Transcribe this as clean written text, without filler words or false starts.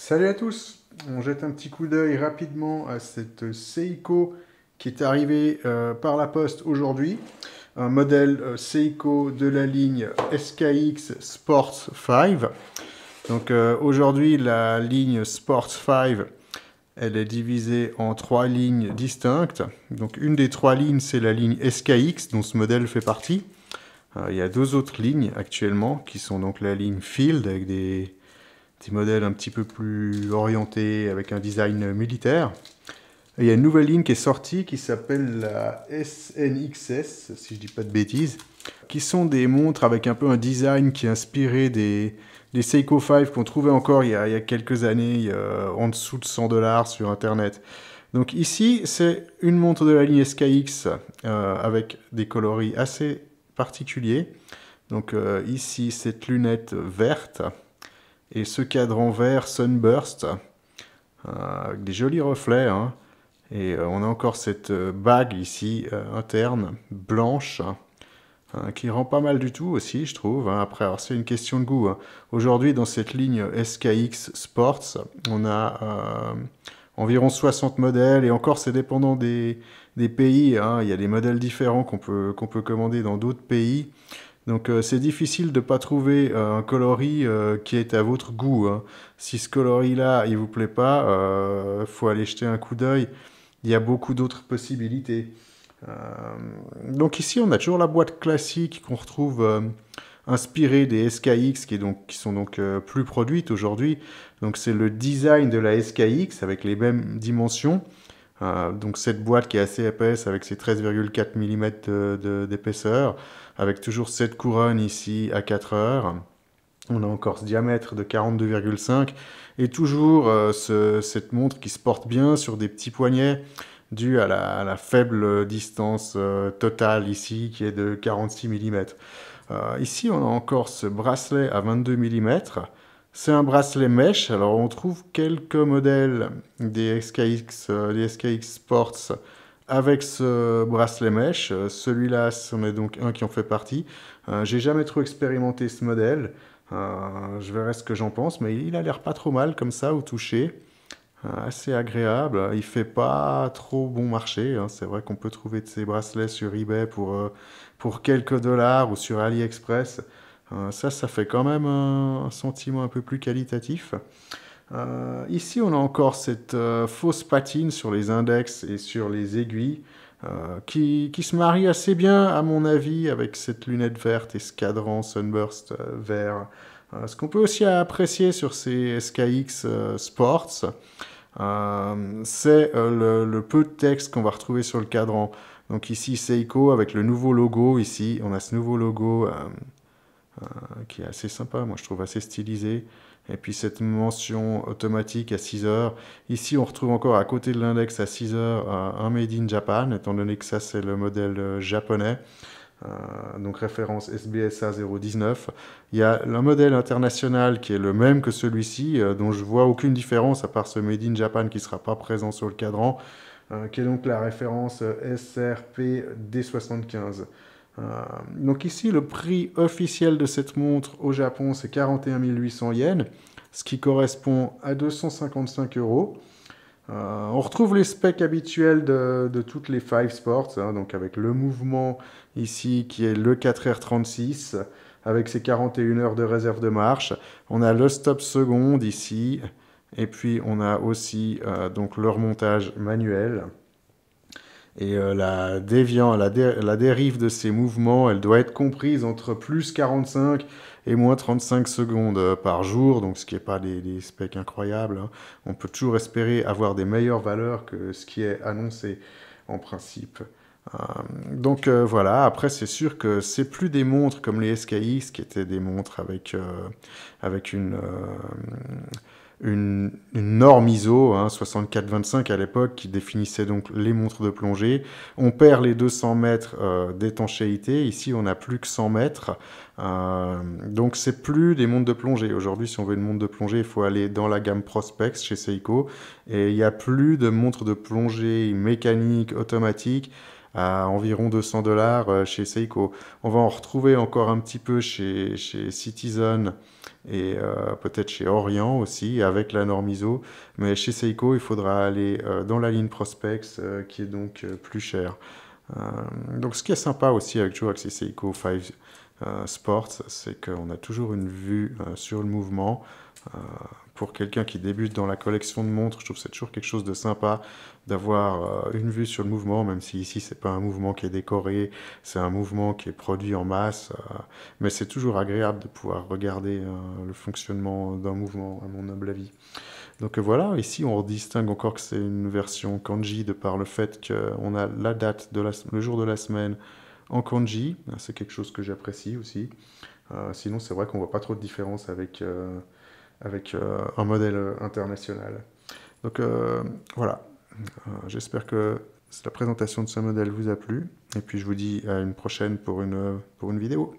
Salut à tous! On jette un petit coup d'œil rapidement à cette Seiko qui est arrivée par la poste aujourd'hui. Un modèle Seiko de la ligne SKX Sports 5. Donc aujourd'hui, la ligne Sports 5, elle est divisée en trois lignes distinctes. Donc une des trois lignes, c'est la ligne SKX, dont ce modèle fait partie. Il y a deux autres lignes actuellement, qui sont donc la ligne Field, avec des modèles un petit peu plus orientés, avec un design militaire. Et il y a une nouvelle ligne qui est sortie, qui s'appelle la SNXS, si je dis pas de bêtises, qui sont des montres avec un peu un design qui est inspiré des Seiko 5 qu'on trouvait encore il y a quelques années, en dessous de 100 $ sur Internet. Donc ici, c'est une montre de la ligne SKX avec des coloris assez particuliers. Donc ici, cette lunette verte et ce cadran vert Sunburst avec des jolis reflets. Hein. Et on a encore cette bague ici interne, blanche, qui rend pas mal du tout aussi, je trouve. Hein. Après, alors c'est une question de goût. Hein. Aujourd'hui, dans cette ligne SKX Sports, on a environ 60 modèles, et encore, c'est dépendant des pays. Hein. Il y a des modèles différents qu'on peut commander dans d'autres pays. Donc c'est difficile de ne pas trouver un coloris qui est à votre goût. Hein. Si ce coloris-là, il vous plaît pas, faut aller jeter un coup d'œil. Il y a beaucoup d'autres possibilités. Euh, donc ici, on a toujours la boîte classique qu'on retrouve inspirée des SKX, qui sont donc plus produites aujourd'hui. Donc c'est le design de la SKX avec les mêmes dimensions. Donc cette boîte qui est assez épaisse avec ses 13,4 mm d'épaisseur, avec toujours cette couronne ici à 4 heures. On a encore ce diamètre de 42,5 et toujours cette montre qui se porte bien sur des petits poignets dû à la faible distance totale ici qui est de 46 mm. Ici on a encore ce bracelet à 22 mm. C'est un bracelet mèche. Alors on trouve quelques modèles des SKX Sports avec ce bracelet mèche. Celui-là, c'en est donc un qui en fait partie. J'ai jamais trop expérimenté ce modèle. Je verrai ce que j'en pense, mais il a l'air pas trop mal comme ça au toucher. Assez agréable. Il fait pas trop bon marché. Hein. C'est vrai qu'on peut trouver de ces bracelets sur eBay pour quelques dollars ou sur AliExpress. Ça fait quand même un sentiment un peu plus qualitatif. Ici, on a encore cette fausse patine sur les index et sur les aiguilles qui se marie assez bien, à mon avis, avec cette lunette verte et ce cadran Sunburst vert. Ce qu'on peut aussi apprécier sur ces SKX Sports, c'est le peu de texte qu'on va retrouver sur le cadran. Donc ici, Seiko avec le nouveau logo. Ici, on a ce nouveau logo qui est assez sympa, moi je trouve assez stylisé. Et puis cette mention automatique à 6 heures. Ici, on retrouve encore à côté de l'index à 6 heures un Made in Japan, étant donné que ça c'est le modèle japonais. Donc référence SBSA 019. Il y a le modèle international qui est le même que celui-ci, dont je vois aucune différence à part ce Made in Japan qui ne sera pas présent sur le cadran, qui est donc la référence SRP D75. Donc ici, le prix officiel de cette montre au Japon, c'est 41 800 yens, ce qui correspond à 255 euros. On retrouve les specs habituels de toutes les 5 Sports, hein, donc avec le mouvement ici qui est le 4R36, avec ses 41 heures de réserve de marche. On a le stop seconde ici, et puis on a aussi donc le remontage manuel. Et la dérive de ces mouvements, elle doit être comprise entre plus 45 et moins 35 secondes par jour, donc ce qui n'est pas des specs incroyables. Hein. On peut toujours espérer avoir des meilleures valeurs que ce qui est annoncé en principe. Donc voilà, après c'est sûr que c'est plus des montres comme les SKX qui étaient des montres avec une norme ISO, hein, 6425 à l'époque, qui définissait donc les montres de plongée. On perd les 200 mètres d'étanchéité. Ici, on n'a plus que 100 mètres. Donc, c'est plus des montres de plongée. Aujourd'hui, si on veut une montre de plongée, il faut aller dans la gamme Prospex chez Seiko. Et il n'y a plus de montres de plongée mécanique, automatique, à environ 200 $ chez Seiko. On va en retrouver encore un petit peu chez Citizen et peut-être chez Orient aussi, avec la norme ISO. Mais chez Seiko, il faudra aller dans la ligne Prospex, qui est donc plus chère. Donc ce qui est sympa aussi avec toujours avec ces Seiko 5 Sports, c'est qu'on a toujours une vue sur le mouvement. Pour quelqu'un qui débute dans la collection de montres, je trouve que c'est toujours quelque chose de sympa d'avoir une vue sur le mouvement, même si ici c'est pas un mouvement qui est décoré, c'est un mouvement qui est produit en masse, mais c'est toujours agréable de pouvoir regarder le fonctionnement d'un mouvement, à mon humble avis. Donc voilà, ici on distingue encore que c'est une version kanji de par le fait qu'on a la date, le jour de la semaine en kanji. C'est quelque chose que j'apprécie aussi. Sinon, c'est vrai qu'on voit pas trop de différence avec un modèle international. Donc voilà, j'espère que la présentation de ce modèle vous a plu. Et puis je vous dis à une prochaine pour une vidéo.